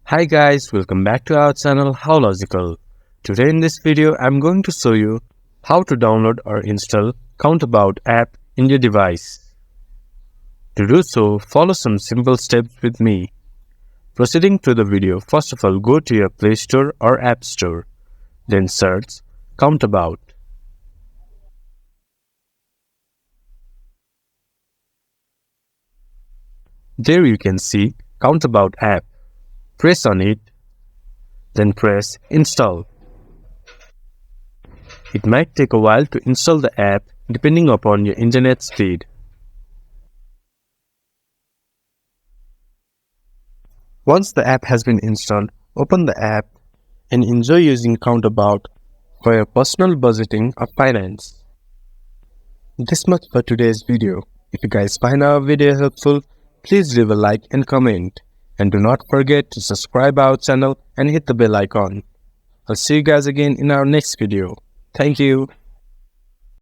Hi guys, welcome back to our channel How Logical. Today in this video, I'm going to show you how to download or install CountAbout app in your device. To do so, follow some simple steps with me. Proceeding to the video, first of all, go to your Play Store or App Store. Then search CountAbout. There you can see CountAbout app. Press on it, then press Install. It might take a while to install the app depending upon your internet speed. Once the app has been installed, open the app and enjoy using CountAbout for your personal budgeting or finance. This much for today's video. If you guys find our video helpful, please leave a like and comment. And do not forget to subscribe our channel and hit the bell icon. I'll see you guys again in our next video. Thank you.